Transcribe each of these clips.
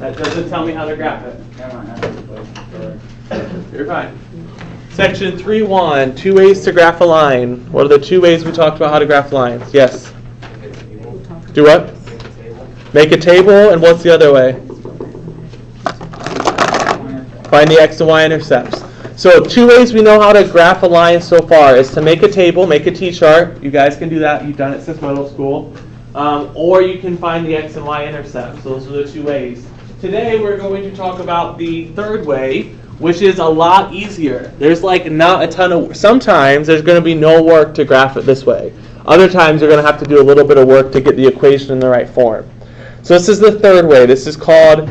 That doesn't tell me how to graph it. Never mind, that's the question. You're fine. Section 3.1, 2 ways to graph a line. What are the 2 ways we talked about how to graph lines? Yes? Do what? Make a table, and what's the other way? Find the x and y intercepts. So 2 ways we know how to graph a line so far is to make a table, make a t-chart. You guys can do that. You've done it since middle school. Or you can find the x and y intercepts. Those are the 2 ways. Today we're going to talk about the 3rd way, which is a lot easier. There's like not a ton of, sometimes there's going to be no work to graph it this way. Other times you're going to have to do a little bit of work to get the equation in the right form. So this is the 3rd way. This is called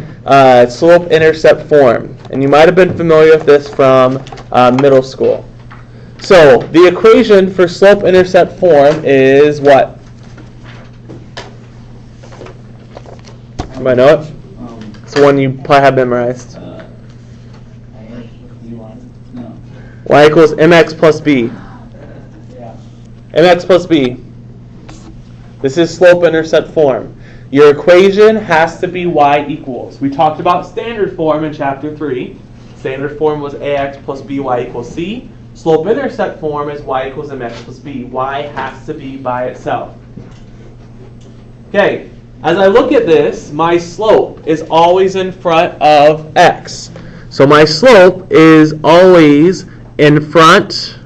slope-intercept form. And you might have been familiar with this from middle school. So the equation for slope-intercept form is what? Anybody know it? It's the one you probably have memorized. Y equals mx plus b. Mx plus b. This is slope-intercept form. Your equation has to be y equals. We talked about standard form in chapter 3. Standard form was ax plus by equals c. Slope-intercept form is y equals mx plus b. Y has to be by itself. Okay, as I look at this, my slope is always in front of x. So my slope is always in front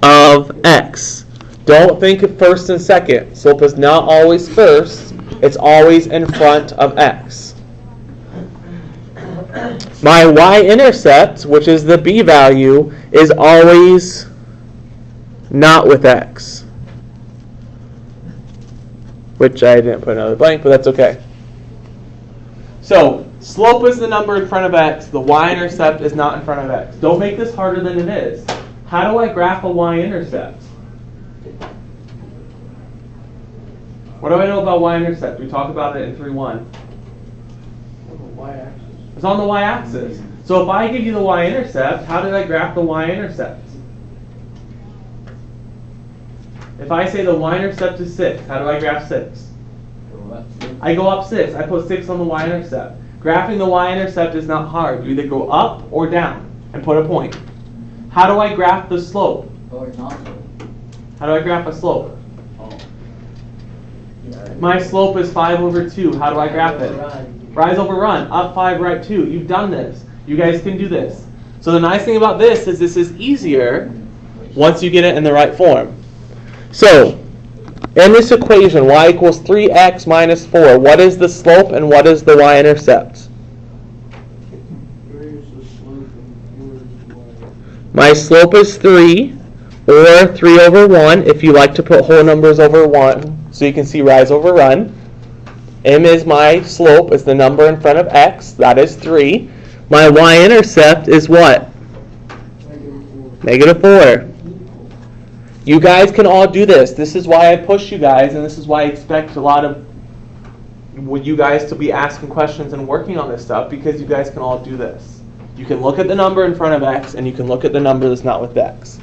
of x. Don't think of first and second. Slope is not always first. It's always in front of x. My y-intercept, which is the b value, is always not with x. Which I didn't put another blank, but that's okay. So, slope is the number in front of x. The y-intercept is not in front of x. Don't make this harder than it is. How do I graph a y-intercept? What do I know about y-intercept? We talked about it in 3.1. It's on the y-axis. So if I give you the y-intercept, how did I graph the y-intercept? If I say the y-intercept is 6, how do I graph 6? I go up 6. I put 6 on the y-intercept. Graphing the y-intercept is not hard. You either go up or down and put a point. How do I graph the slope? How do I graph a slope? My slope is 5 over 2. How do I graph it? Rise over run. Up 5, right 2. You've done this. You guys can do this. So the nice thing about this is easier once you get it in the right form. So, in this equation, y equals 3x minus 4, what is the slope and what is the y-intercept? My slope is 3, or 3 over 1, if you like to put whole numbers over 1, so you can see rise over run. M is my slope, is the number in front of x, that is 3. My y-intercept is what? Negative 4. You guys can all do this. This is why I push you guys, and this is why I expect a lot of you guys to be asking questions and working on this stuff, because you guys can all do this. You can look at the number in front of x, and you can look at the number that's not with x.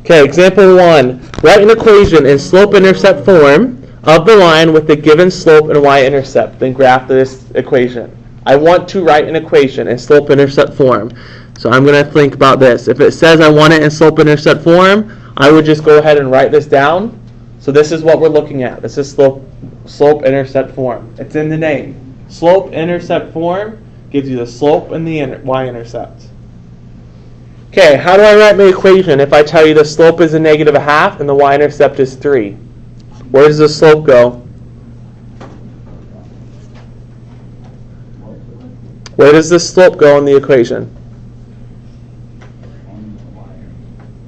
Okay, example 1. Write an equation in slope-intercept form of the line with the given slope and y-intercept. Then graph this equation. I want to write an equation in slope-intercept form. So I'm going to think about this. If it says I want it in slope-intercept form, I would just go ahead and write this down. So this is what we're looking at. This is slope-intercept form. It's in the name. Slope-intercept form gives you the slope and the y-intercept. Okay, how do I write my equation if I tell you the slope is a negative 1/2 and the y-intercept is 3? Where does the slope go? Where does the slope go in the equation?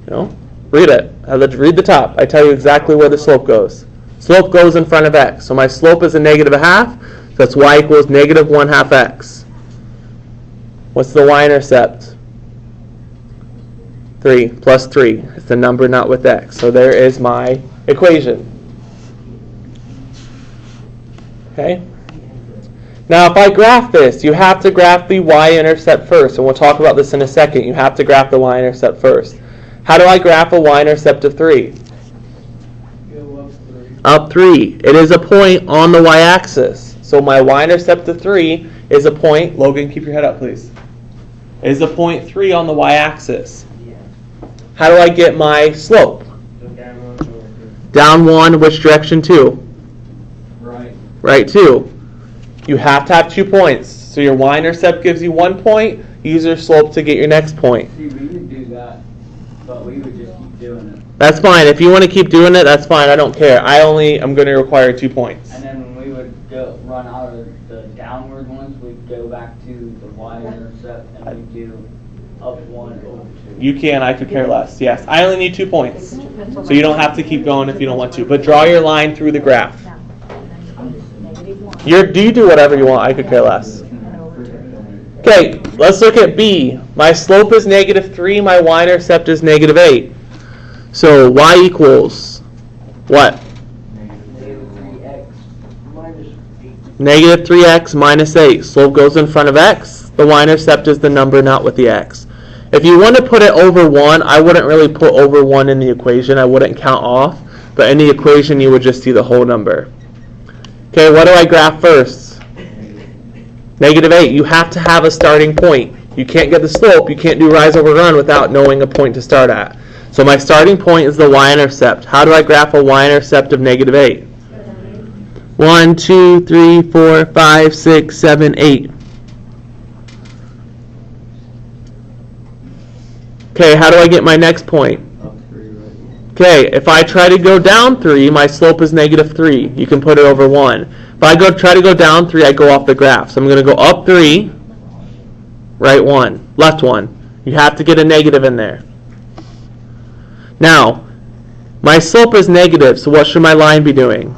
No? Read it. Read the top. I tell you exactly where the slope goes. Slope goes in front of x. So my slope is a negative 1/2. So that's y equals negative 1/2 x. What's the y-intercept? 3 plus 3. It's the number not with x. So there is my equation. Okay? Now if I graph this, you have to graph the y-intercept first. And we'll talk about this in a second. You have to graph the y-intercept first. How do I graph a y-intercept of 3? Up 3. It is a point on the y-axis. So my y-intercept of 3 is a point. Logan, keep your head up, please. Is a point 3 on the y-axis. How do I get my slope? Down 1, which direction to? Right. Right 2. You have to have 2 points. So your y-intercept gives you 1 point. Use your slope to get your next point. See, we would do that, but we would just keep doing it. That's fine. If you want to keep doing it, that's fine. I don't care. I only am going to require 2 points. And then when we would run out of the downward ones, we'd go back to the y-intercept and we'd do up 1 over 2. You can. I could care less. Yes. I only need 2 points. So you don't have to keep going if you don't want to. But draw your line through the graph. You do whatever you want. I could care less. Okay, let's look at B. My slope is -3. My y-intercept is -8. So y equals what? -3x minus 8. Slope goes in front of x. The y-intercept is the number not with the x. If you want to put it over 1, I wouldn't really put over 1 in the equation. I wouldn't count off. But in the equation, you would just see the whole number. Okay, what do I graph first? -8. You have to have a starting point. You can't get the slope. You can't do rise over run without knowing a point to start at. So my starting point is the y-intercept. How do I graph a y-intercept of -8? 1, 2, 3, 4, 5, 6, 7, 8. Okay, how do I get my next point? Okay, if I try to go down 3, my slope is -3. You can put it over 1. If I try to go down 3, I go off the graph. So I'm going to go up 3, right 1, left 1. You have to get a negative in there. Now, my slope is negative, so what should my line be doing?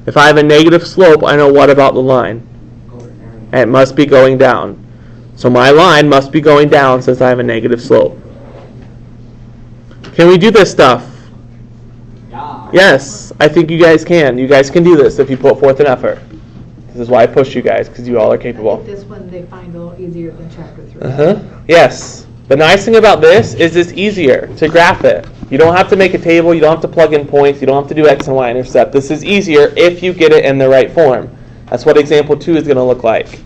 If I have a negative slope, I know what about the line? And it must be going down. So my line must be going down since I have a negative slope. Can we do this stuff? Yes, I think you guys can. You guys can do this if you put forth an effort. This is why I push you guys, because you all are capable. This one they find a little easier than chapter 3. Yes. The nice thing about this is it's easier to graph it. You don't have to make a table. You don't have to plug in points. You don't have to do x and y intercept. This is easier if you get it in the right form. That's what example 2 is going to look like.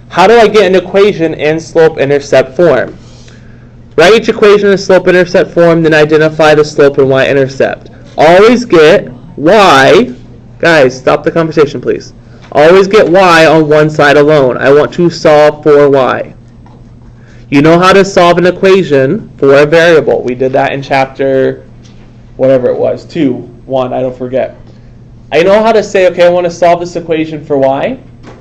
How do I get an equation in slope-intercept form? Write each equation in slope-intercept form, then identify the slope and y-intercept. Always get y. Guys, stop the conversation, please. Always get y on one side alone. I want to solve for y. You know how to solve an equation for a variable. We did that in chapter, whatever it was, 2, 1, I don't forget. I know how to say, okay, I want to solve this equation for y.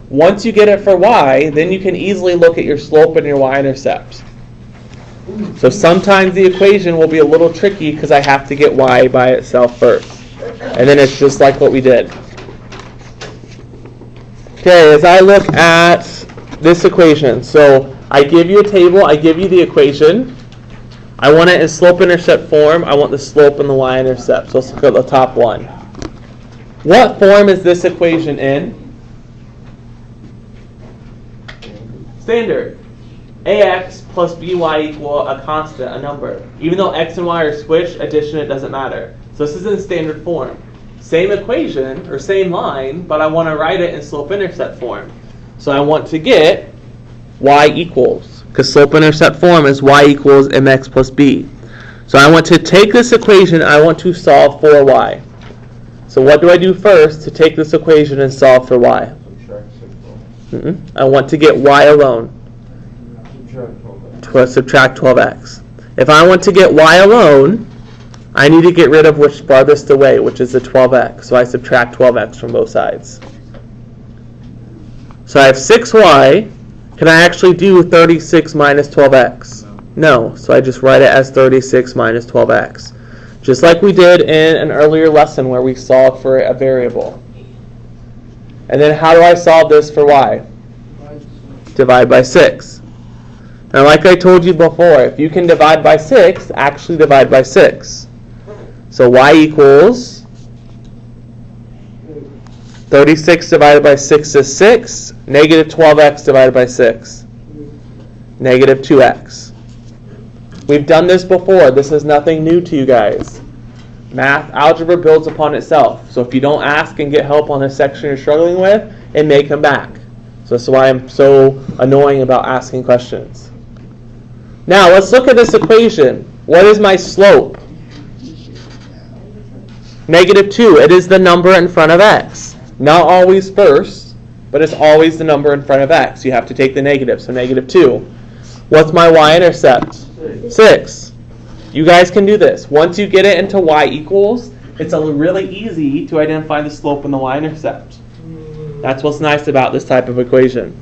Once you get it for y, then you can easily look at your slope and your y-intercept. So sometimes the equation will be a little tricky because I have to get y by itself first. And then it's just like what we did. Okay, as I look at this equation, so I give you a table, I give you the equation. I want it in slope-intercept form. I want the slope and the y-intercept. So let's look at the top one. What form is this equation in? Standard. AX plus BY equal a constant, a number. Even though X and Y are switched, addition, it doesn't matter. So this is in standard form. Same equation, or same line, but I want to write it in slope-intercept form. So I want to get y equals, because slope-intercept form is y equals mx plus b. So I want to take this equation, I want to solve for y. So what do I do first to take this equation and solve for y? I want to get y alone. Subtract 12x. If I want to get y alone, I need to get rid of which farthest away, which is the 12x. So I subtract 12x from both sides. So I have 6y. Can I actually do 36 minus 12x? No. So I just write it as 36 minus 12x. Just like we did in an earlier lesson where we solved for a variable. And then how do I solve this for y? Divide by 6. Now, like I told you before, if you can divide by 6, actually divide by 6. So y equals 36 divided by 6 is 6. Negative 12x divided by 6. Negative 2x. We've done this before. This is nothing new to you guys. Math algebra builds upon itself. So if you don't ask and get help on a section you're struggling with, it may come back. So that's why I'm so annoying about asking questions. Now let's look at this equation. What is my slope? -2. It is the number in front of x. Not always first, but it's always the number in front of x. You have to take the negative, so -2. What's my y-intercept? 6. You guys can do this. Once you get it into y equals, it's really easy to identify the slope and the y-intercept. That's what's nice about this type of equation.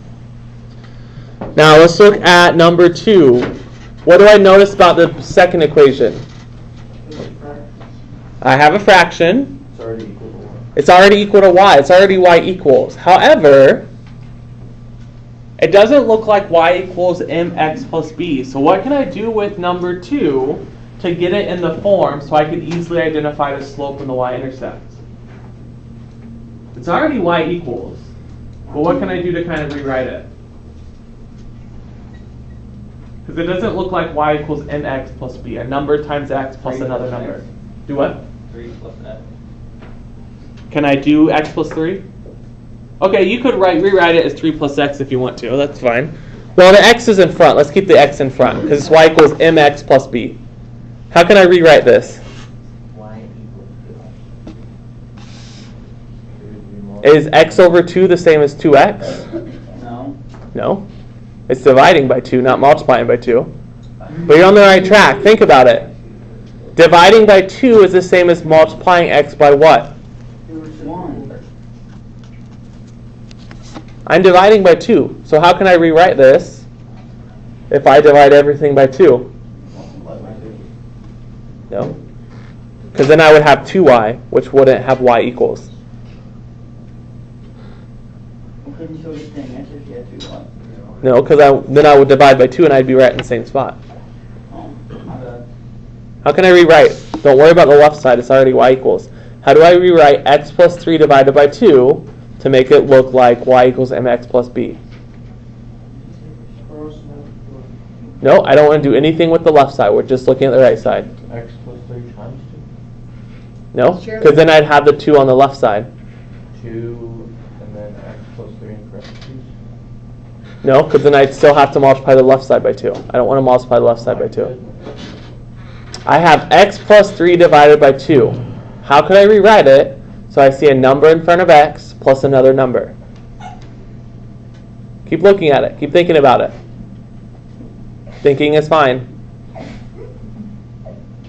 Now let's look at number 2. What do I notice about the second equation? I have a fraction. It's already equal to y. It's already y equals. However, it doesn't look like y equals mx plus b. So what can I do with number 2 to get it in the form so I can easily identify the slope and the y-intercept? It's already y equals. But what can I do to kind of rewrite it? Because it doesn't look like y equals mx plus b. A number times x plus another number. Do what? 3 plus x. Can I do x plus 3? Okay, you could rewrite it as 3 plus x if you want to. That's fine. Well, the x is in front. Let's keep the x in front because it's y equals mx plus b. How can I rewrite this? Y equals 2. Is x over 2 the same as 2x? No. No. It's dividing by 2, not multiplying by 2. But you're on the right track. Think about it. Dividing by 2 is the same as multiplying x by what? 1. I'm dividing by 2. So how can I rewrite this if I divide everything by 2? No. Because then I would have 2y, which wouldn't have y equals. Well, couldn't you still get the answer if you had 2y? No, because then I would divide by 2 and I'd be right in the same spot. Oh, my bad. How can I rewrite? Don't worry about the left side. It's already y equals. How do I rewrite x plus 3 divided by 2 to make it look like y equals mx plus b? No, I don't want to do anything with the left side. We're just looking at the right side. X plus 3 times No, Sure. because then I'd have the 2 on the left side. 2. 2 and then x plus 3 in parentheses. No, because then I'd still have to multiply the left side by 2. I don't want to multiply the left side by 2. I have x plus 3 divided by 2. How could I rewrite it so I see a number in front of x plus another number? Keep looking at it. Keep thinking about it. Thinking is fine.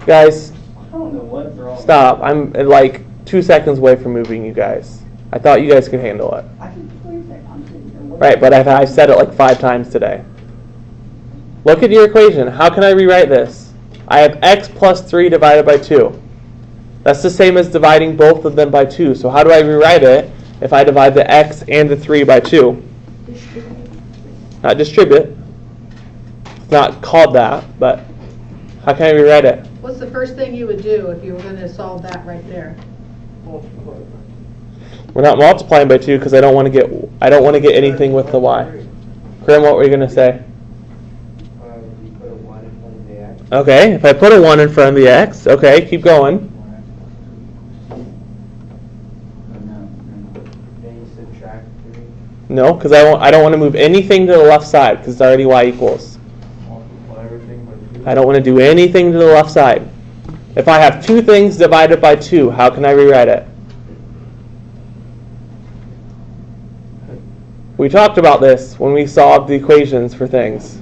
Guys, I don't know what they're all. stop. I'm like 2 seconds away from moving you guys. I thought you guys could handle it. I can believe that. I'm sitting here. What- Right, but I've said it like 5 times today. Look at your equation. How can I rewrite this? I have x plus 3 divided by 2. That's the same as dividing both of them by 2. So how do I rewrite it if I divide the x and the 3 by 2? Not distribute. It's not called that, but how can I rewrite it? What's the first thing you would do if you were going to solve that right there? We're not multiplying by 2 because I don't want to get anything with the y. Grim, what were you going to say? You put a 1 in front of the x. Okay, if I put a 1 in front of the x, okay, keep going. Then you subtract 3. No, because I don't want to move anything to the left side because it's already y equals. Multiply everything by 2. I don't want to do anything to the left side. If I have 2 things divided by 2, how can I rewrite it? We talked about this when we solved the equations for things.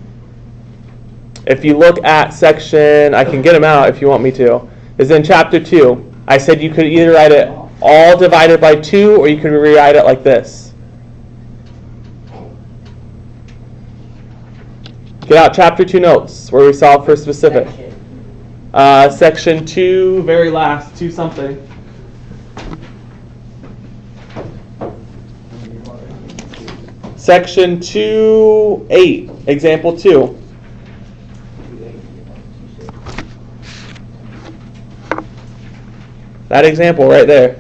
If you look at section, I can get them out if you want me to, is in chapter 2. I said you could either write it all divided by 2 or you could rewrite it like this. Get out chapter 2 notes where we solve for specific. Section 2, very last, 2 something. Section 2:8, example 2. That example right there.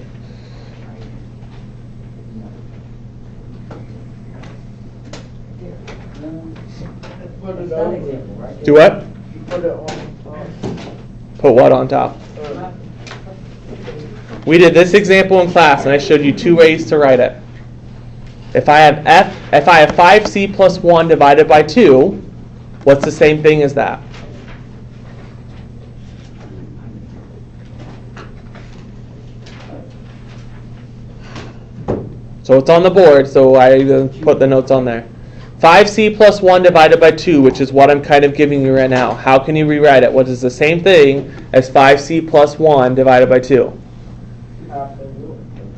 Put it that example, right? Do what? You put it on top. Put what on top? We did this example in class, and I showed you 2 ways to write it. If I have 5c plus 1 divided by 2, what's the same thing as that? So it's on the board, so I put the notes on there. 5c plus 1 divided by 2, which is what I'm kind of giving you right now. How can you rewrite it? What is the same thing as 5c plus 1 divided by 2?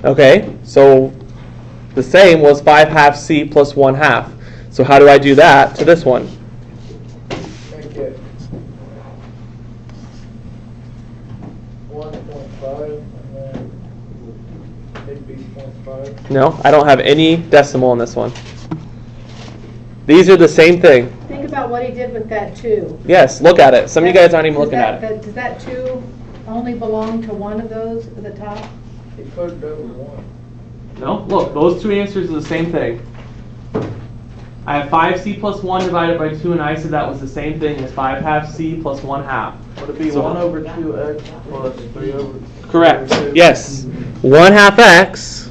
Okay, so the same was 5 half c plus 1 half. So how do I do that to this one? Make it 1.5 and then it'd be 0.5. No, I don't have any decimal in this one. These are the same thing. Think about what he did with that 2. Yes, look at it. Some of you guys aren't even looking at it. Does that 2 only belong to one of those at the top? He put it over 1. No, look, those 2 answers are the same thing. I have 5c plus 1 divided by 2, and I said that was the same thing as 5 half c plus 1 half. Would it be So- 1 over 2x plus 3 over? Correct. 2? Yes. 1 half x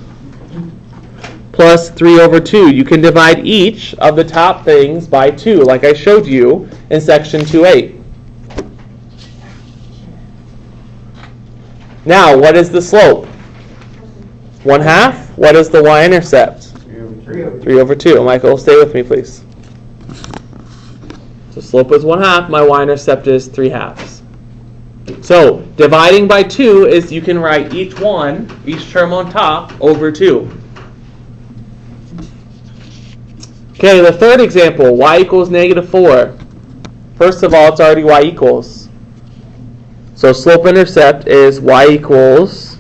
plus 3 over 2. You can divide each of the top things by 2, like I showed you in section 2.8. Now, what is the slope? 1 half. What is the y-intercept? 3 over 2. Michael, stay with me, please. So slope is 1 half. My y-intercept is 3 halves. So dividing by 2 is you can write each term on top, over 2. Okay, the third example, y equals -4. First of all, it's already y equals. So slope-intercept is y equals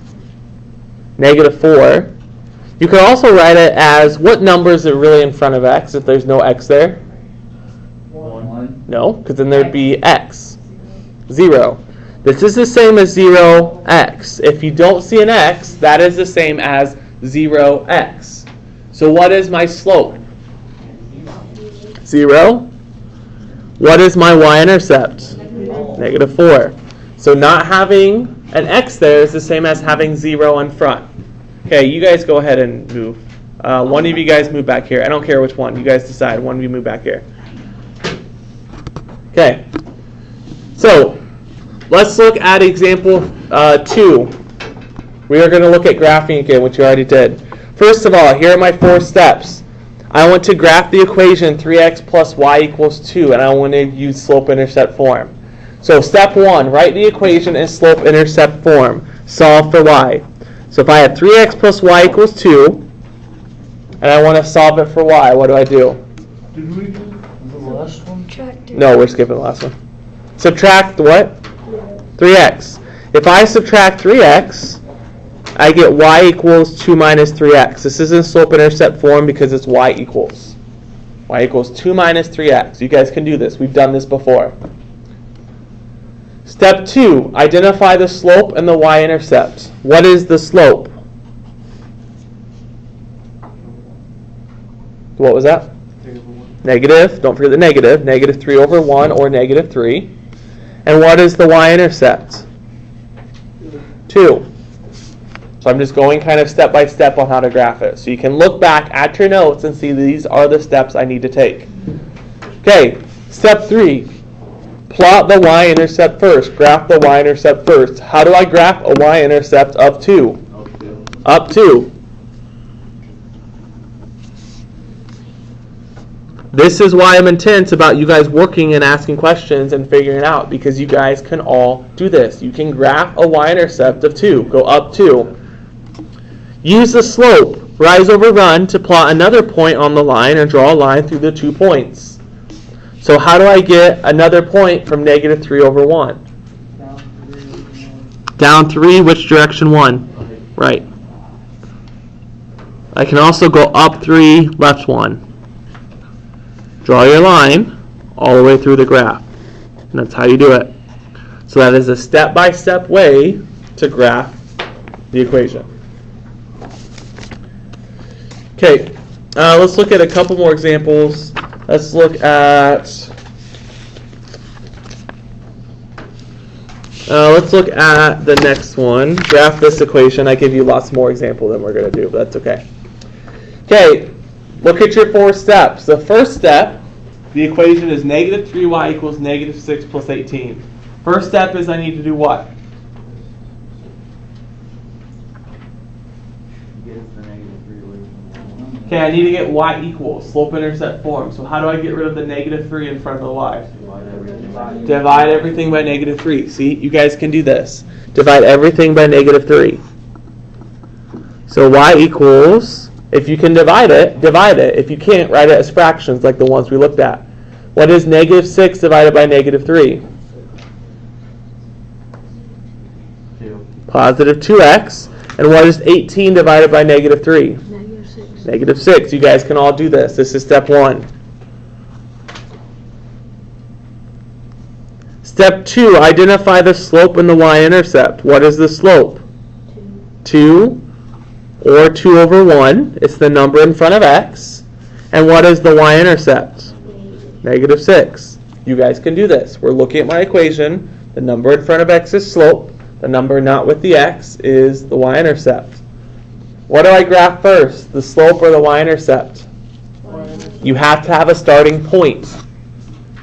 -4. You can also write it as, what numbers are really in front of x if there's no x there? 1. No, because then there'd be x. 0. This is the same as 0x. If you don't see an x, that is the same as 0x. So what is my slope? 0. What is my y-intercept? -4. So not having an x there is the same as having 0 in front. Okay, you guys go ahead and move. One of you guys move back here. I don't care which one. You guys decide. One of you move back here. Okay. So let's look at example 2. We are going to look at graphing again, which you already did. First of all, here are my 4 steps. I want to graph the equation 3x plus y equals 2, and I want to use slope-intercept form. So step 1, write the equation in slope-intercept form. Solve for y. So if I have 3x plus y equals 2, and I want to solve it for y, what do I do? Did we do the last one? No, we're skipping the last one. Subtract what? 3x. If I subtract 3x, I get y equals 2 minus 3x. This is in slope-intercept form because it's y equals. Y equals 2 minus 3x. You guys can do this. We've done this before. Step 2, identify the slope and the y-intercept. What is the slope? What was that? Negative. Don't forget the negative. -3 over 1 or -3. And what is the y-intercept? 2. So I'm just going kind of step by step on how to graph it. So you can look back at your notes and see these are the steps I need to take. Okay, step 3. Plot the y-intercept first. Graph the y-intercept first. How do I graph a y-intercept of 2? Up 2. This is why I'm intense about you guys working and asking questions and figuring it out, because you guys can all do this. You can graph a y-intercept of 2. Go up 2. Use the slope, rise over run, to plot another point on the line and draw a line through the 2 points. So how do I get another point from -3 over 1? Down 3, which direction 1? Right. I can also go up 3, left 1. Draw your line all the way through the graph. And that's how you do it. So that is a step-by-step way to graph the equation. Okay, let's look at a couple more examples. Let's look at Let's look at the next one. Graph this equation. I give you lots more examples than we're going to do, but that's okay. Okay, look at your 4 steps. The first step, the equation is negative 3y equals negative 6 plus 18. First step is I need to do what? Okay, I need to get y equals, slope-intercept form. So how do I get rid of the negative 3 in front of the y? Divide everything by negative 3. See, you guys can do this. Divide everything by negative 3. So y equals, if you can divide it, divide it. If you can't, write it as fractions like the ones we looked at. What is negative 6 divided by negative 3? 2. Positive 2x. And what is 18 divided by negative 3? Negative 6. Negative 6. You guys can all do this. This is step 1. Step 2, identify the slope and the y-intercept. What is the slope? 2 or 2 over 1. It's the number in front of x. And what is the y-intercept? Negative 6. You guys can do this. We're looking at my equation. The number in front of x is slope. The number not with the x is the y-intercept. What do I graph first? The slope or the y-intercept? You have to have a starting point.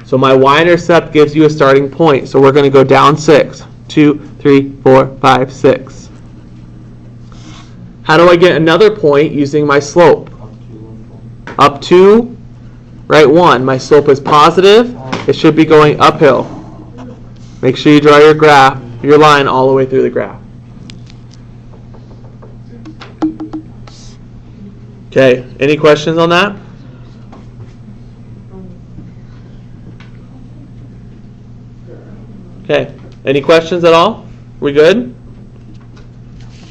So my y-intercept gives you a starting point. So we're going to go down 6. 2, 3, 4, 5, 6. How do I get another point using my slope? Up to, right, 1. My slope is positive. It should be going uphill. Make sure you draw your graph, your line all the way through the graph. Okay, any questions on that? Okay, any questions at all? We good?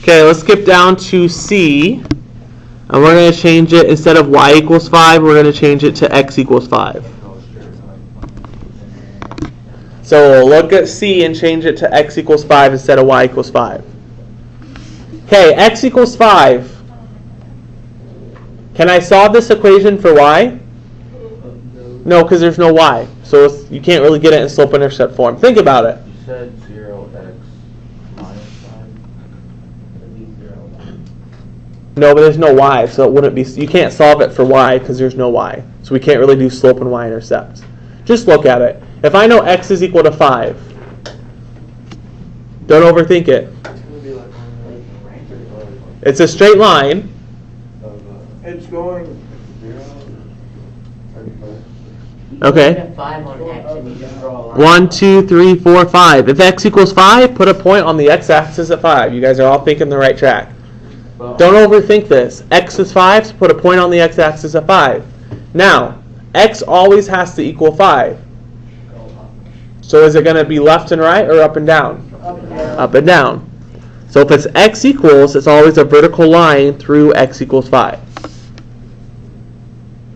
Okay, let's skip down to C. And we're going to change it, instead of y equals 5, we're going to change it to x equals 5. So we'll look at C and change it to x equals 5 instead of y equals 5. Okay, x equals 5. Can I solve this equation for y? No, because there's no y. So you can't really get it in slope-intercept form. Think about it. You said 0x minus 5? No, but there's no y, so it wouldn't be. You can't solve it for y because there's no y. So we can't really do slope and y-intercept. Just look at it. If I know x is equal to 5, don't overthink it. It's a straight line. It's going. Okay. 5 on X and you just draw a line. 1, 2, 3, 4, 5. If x equals 5, put a point on the x-axis at 5. You guys are all thinking the right track. Don't overthink this. X is 5, so put a point on the x-axis at 5. Now, x always has to equal 5. So is it going to be left and right or up and down? Up and down. Up and down. So if it's x equals, it's always a vertical line through x equals 5.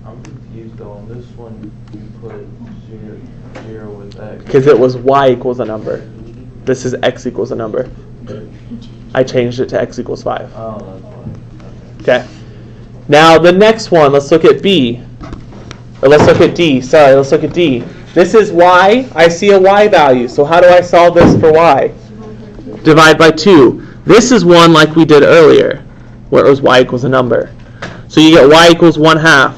I'm confused though. On this one, you put 0 with x. Because it was y equals a number. This is x equals a number. I changed it to x equals 5. Oh, that's why. Okay. Now the next one, let's look at B. Or let's look at D. Sorry, let's look at D. This is y. I see a y value. So how do I solve this for y? Divide by 2. This is one like we did earlier, where it was y equals a number. So you get y equals 1/2.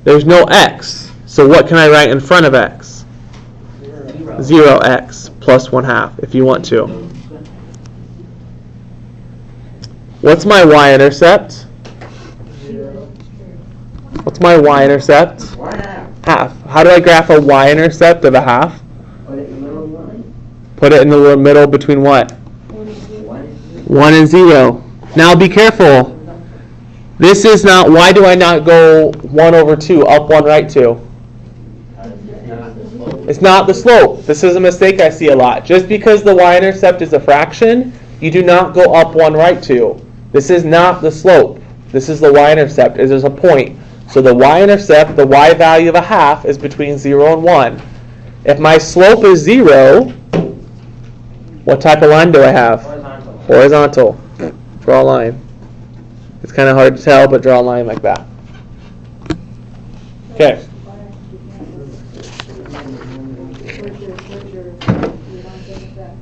There's no x. So what can I write in front of x? 0x plus 1/2 if you want to. What's my y-intercept? 0. What's my y-intercept? 1/2. Half. How do I graph a y-intercept of a half? Put it in the middle of 1. Put it in the middle between what? 1 and 0. Now be careful. This is not, why do I not go 1 over 2, up 1, right 2? It's not the slope. This is a mistake I see a lot. Just because the y-intercept is a fraction, you do not go up 1, right 2. This is not the slope. This is the y-intercept. It is a point. So the y-intercept, the y value of a half, is between 0 and 1. If my slope is 0, what type of line do I have? Horizontal. Draw a line. It's kind of hard to tell, but draw a line like that. Okay.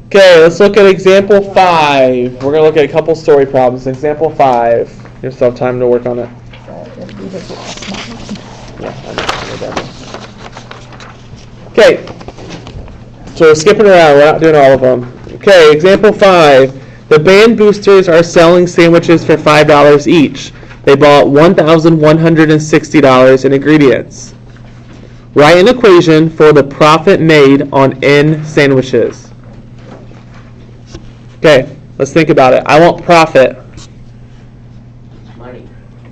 Okay, let's look at example 5. We're going to look at a couple story problems. Example 5. You still have time to work on it. Okay, so we're skipping around. We're not doing all of them. Okay, example 5. The Band Boosters are selling sandwiches for $5 each. They bought $1,160 in ingredients. Write an equation for the profit made on N sandwiches. Okay, let's think about it. I want profit.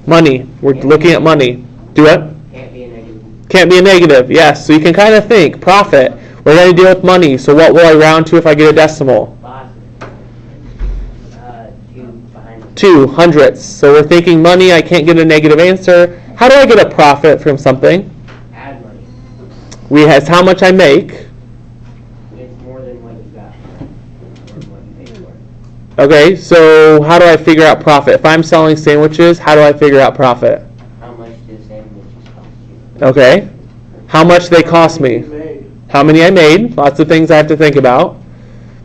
Money. We're looking at money. Do it. Can't be a negative. Can't be a negative. Yes. So you can kind of think profit. We're going to deal with money. So what will I round to if I get a decimal? Positive. 2 behind. 2 hundredths. So we're thinking money. I can't get a negative answer. How do I get a profit from something? Add money. We has how much I make. It's more than what you got. Or what you paid for. Okay. So how do I figure out profit? If I'm selling sandwiches, how do I figure out profit? How much do sandwiches cost you? Okay. How much they cost me? Made. How many I made? Lots of things I have to think about.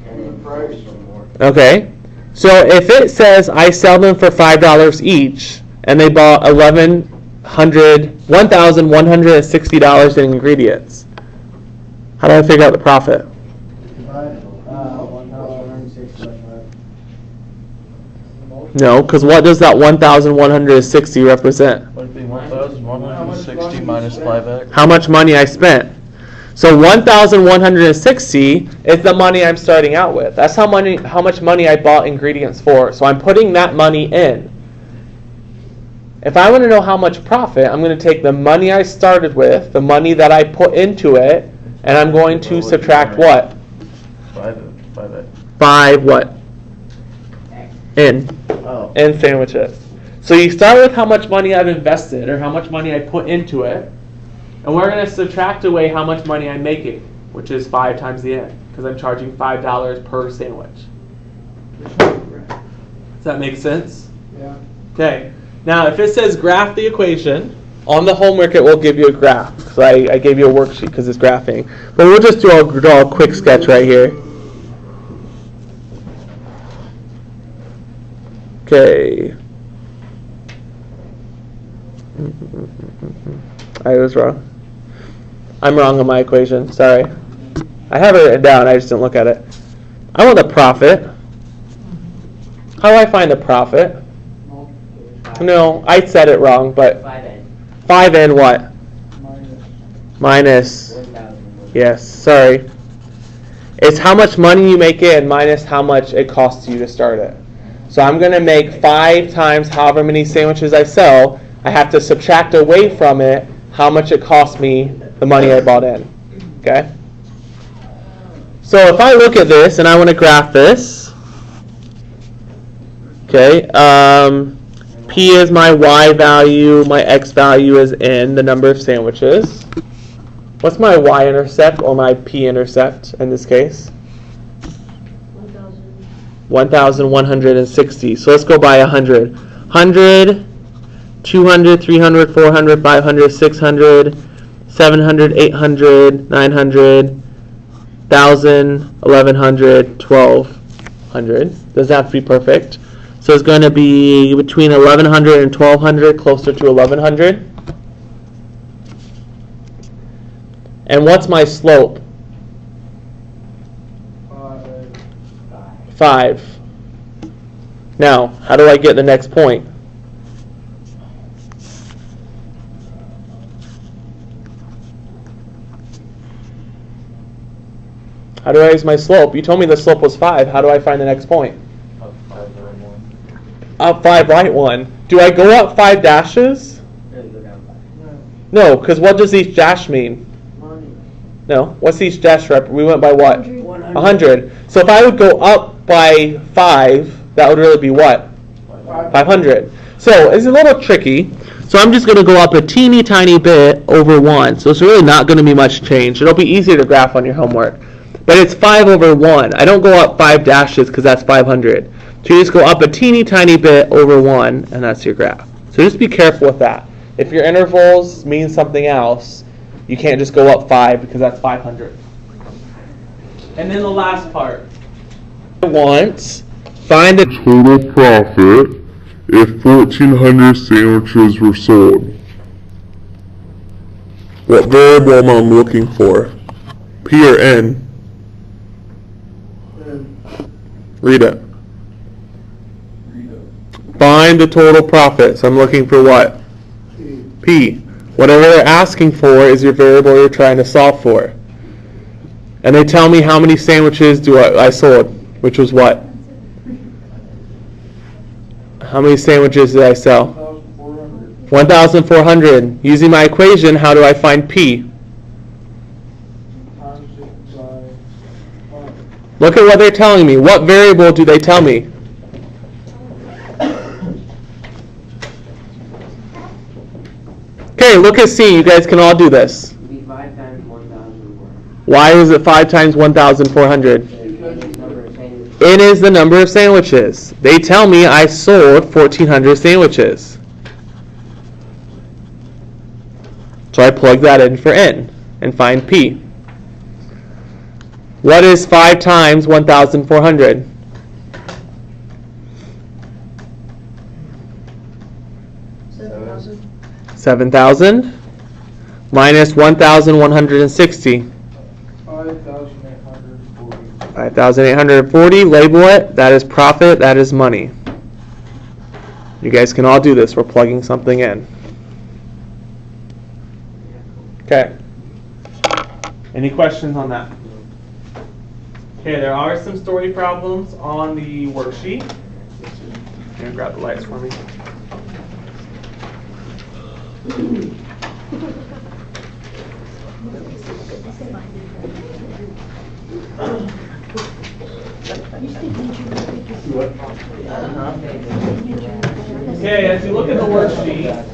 And then price some more. Okay. So if it says I sell them for $5 each, and they bought $1,160 in ingredients, how do I figure out the profit? No, because what does that 1,160 represent? Would it be 1,160 minus 5x? How much money I spent. So 1,160 is the money I'm starting out with. That's how much money I bought ingredients for. So I'm putting that money in. If I want to know how much profit, I'm going to take the money I started with, the money that I put into it, and I'm going to subtract what? 5x. 5 what? In sandwiches. So you start with how much money I've invested or how much money I put into it, and we're going to subtract away how much money I'm making, which is 5 times the N, because I'm charging $5 per sandwich. Does that make sense? Yeah. Okay. Now, if it says graph the equation, on the homework it will give you a graph. So I gave you a worksheet because it's graphing. But we'll just draw a quick sketch right here. Okay. I was wrong. I'm wrong on my equation. Sorry. I have it written down. I just didn't look at it. I want the profit. How do I find the profit? No, I said it wrong, but 5n. 5n what? Minus. 1,000. Yes, sorry. It's how much money you make in minus how much it costs you to start it. So I'm going to make 5 times however many sandwiches I sell. I have to subtract away from it how much it cost me, the money I bought in. Okay? So if I look at this and I want to graph this, okay, P is my Y value, my X value is N, the number of sandwiches. What's my Y-intercept or my P-intercept in this case? 1,160. So let's go by 100. 100, 200, 300, 400, 500, 600, 700, 800, 900, 1,000, 1,100, 1,200. Doesn't have to be perfect. So it's going to be between 1,100 and 1,200, closer to 1,100. And what's my slope? 5. Now, how do I get the next point? How do I use my slope? You told me the slope was 5. How do I find the next point? Up 5 right 1. Up 5, right 1. Do I go up 5 dashes? No, you go down 5. No, because what does each dash mean? No. What's each dash rep? We went by what? 100. So if I would go up by 5, that would really be what? 500. So it's a little tricky. So I'm just going to go up a teeny tiny bit over 1. So it's really not going to be much change. It'll be easier to graph on your homework. But it's 5 over 1. I don't go up 5 dashes because that's 500. So you just go up a teeny tiny bit over 1, and that's your graph. So just be careful with that. If your intervals mean something else, You can't just go up 5 because that's 500. And then the last part. I want find the total profit if 1,400 sandwiches were sold. What variable am I looking for? P or N? Read it. Find the total profit. So I'm looking for what? P. Whatever they're asking for is your variable you're trying to solve for. And they tell me how many sandwiches I sold, which was what? How many sandwiches did I sell? 1,400. 1,400. Using my equation, how do I find P? Times it by 5. Look at what they're telling me. What variable do they tell me? Okay, look at C. You guys can all do this. It'd be 5 times 1,400. Why is it 5 times 1,400? Because number of sandwiches. N is the number of sandwiches. They tell me I sold 1,400 sandwiches. So I plug that in for N and find P. What is 5 times 1,400? 7,000. 7,000 minus 1,160. 5,840. 5,840. Label it. That is profit. That is money. You guys can all do this. We're plugging something in. Okay. Any questions on that? Okay, there are some story problems on the worksheet. Here, grab the lights for me. Okay, as you look at the worksheet,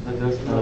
But that's not